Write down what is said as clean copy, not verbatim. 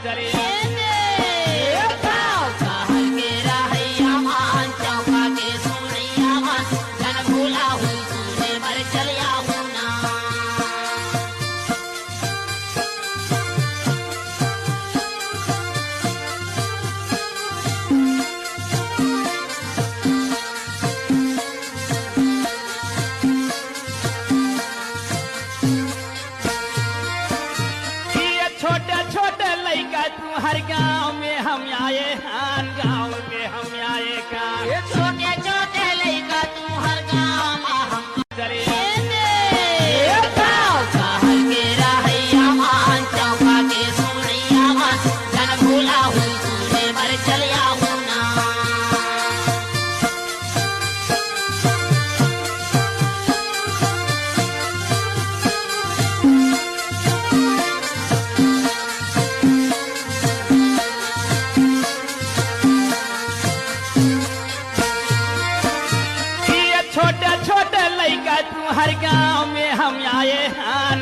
चलिए हर गांव में हम आए हान गांव में हम आए का छोटे छोटे लड़का तू हर गांव में हम चलिए हर गांव में हम आए हान